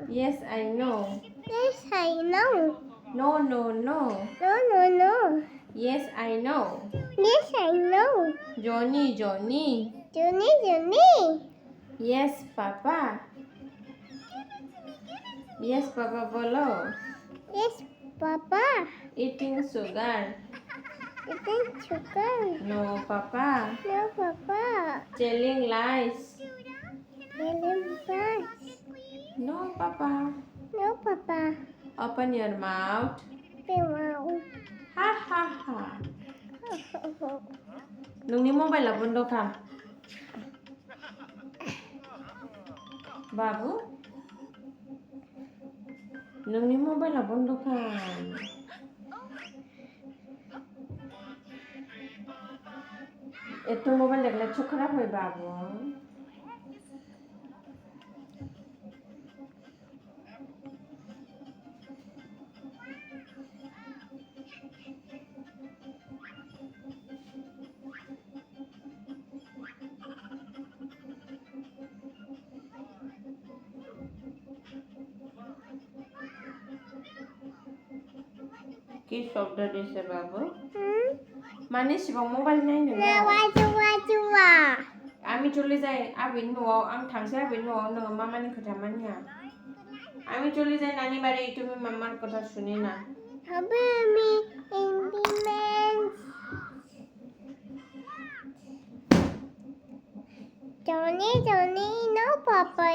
Yes, I know. Yes, I know. No, no, no. No, no, no. Yes, I know. Yes, I know. Johnny, Johnny. Johnny, Johnny. Yes, Papa. Yes, Papa, bolo. Yes, Papa. Eating sugar. Eating sugar. No, Papa. No, Papa. Telling lies. Telling lies. No, Papa. No, Papa. Open your mouth. Wow. Ha ha ha. नोंनि मबाइला बन्द खाम बाबु नोंनि मबाइला बन्द खाम एत मोबाइल देखले छोकरा होय बाबु কি শব্দ দিছে বাবু মানে শিবং মোবাইল নাই Nawa. আমি চলে যাই আবিন ন'आव आं थांसै आबिन न'आव नोङो मामानि खोथा मानिया আমি চলে যাই নানি বাড়ি তুমি মামার কথা শুনি না Habe me independence. Johnny, Johnny, no Papa.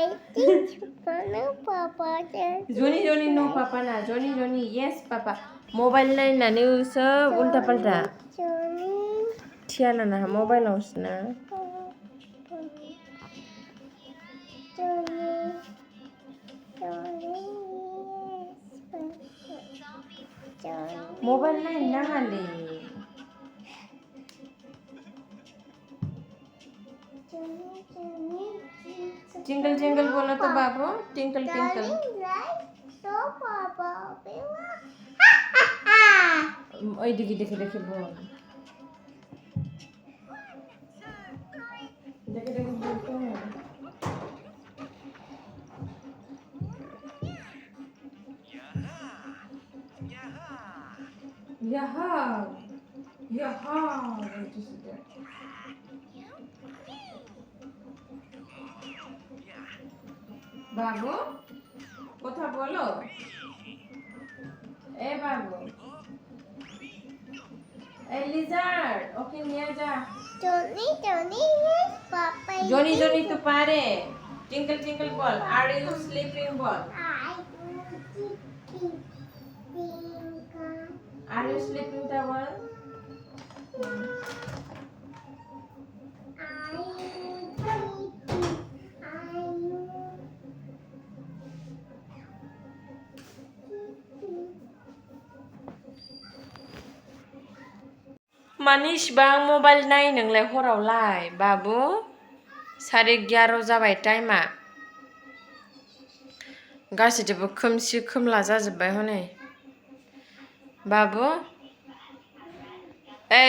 No Papa. Johnny, Johnny, no Papa na. Johnny, Johnny, yes Papa. Mobile line na ni usa ulta palta. Johnny. Tiana na mobile house na. Johnny. Johnny. Johnny. Mobile line na ngali. Jingle jingle बोलो तो बाबू tinkle tinkle तो पापा ओए देखी देखी देखी बोल देखी देखी बोल तो यहाँ बाबू कोथा बोलो ए बाबू ए लिजर्ड ओके निया जा Johnny, Johnny, yes, Papa. Johnny, Johnny तू पारे twinkle twinkle ball are you sleeping ball are you sleeping the ball मानिश बा मोबाइल नाय नोंलाय हरावलाय बाबु 11:30 जाबाय टाइमा गासिबो खोमसि खोमला जाजोबबाय हनै बाबु ए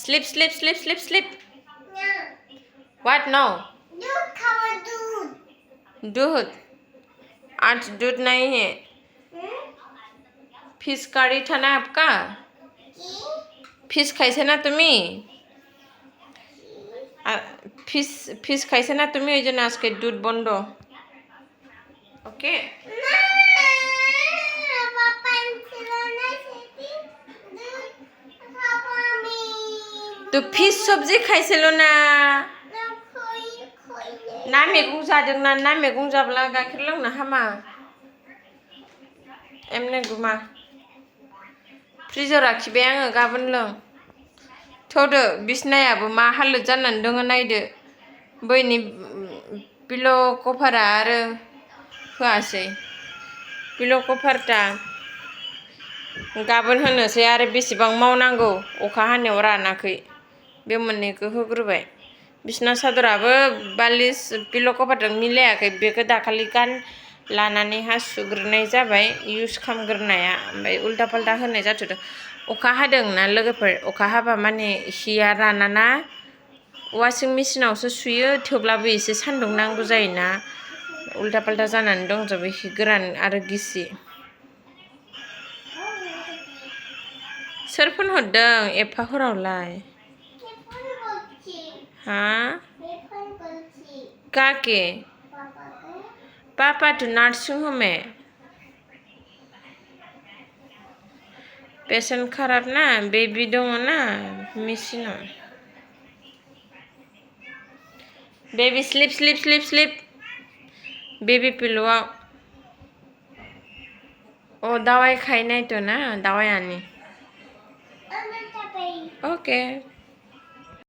sleep sleep sleep sleep sleep what no दूध आज दूध नहीं है फिश करी था ना आपका फिश खाइছে না তুমি फिश खाइছে না তুমি ওইজন্য আজকে দুধ বন্ধ ওকে তো फिश सब्जी खाइছিল না ना मैगं जादों ना मैगं जाब्ला गाइखेर लोंनो हामा एमने गुमा फ्रिजाव लाखिबाय आङो गाबोन लों थौदो बिसनायाबो मा हालोद जानानै दङ नायदो बैनि पिल' कभारा आरो होआसै पिल' कभारटा गाबोन होनोसै आरो बेसेबां मावनांगौ अखा हानायाव रानाखै बे मोननैखौ होग्रोबाय बिसना सादराबो बालिस पिल' कभारजों मिलायाखै बेखौ दाखालि लानानै सुग्रोनाय जाबाय इउज खालामग्रोनाया ओमफ्राय उल्टा पाल्टा होनाय जाथ'दों अखा हादों ना लोगोफोर अखा हाबा माने हिया रानाना वाशिं मेसिनावसो सुयो थेवब्लाबो एसे सान्दुं नांगौ जायोना उल्टा पाल्टा जानानै दंजोबो गोरान आरो गिसि सोर फन हरदों एफा हरावलाय हाँ काके पापा तो नर्सिंग होम में पेशेंट खराब ना बेबी दङ ना मेसिनाव baby sleep sleep sleep sleep baby पिलुआव ओ दवाई खाई नहीं तो ना दवाई आनी ओके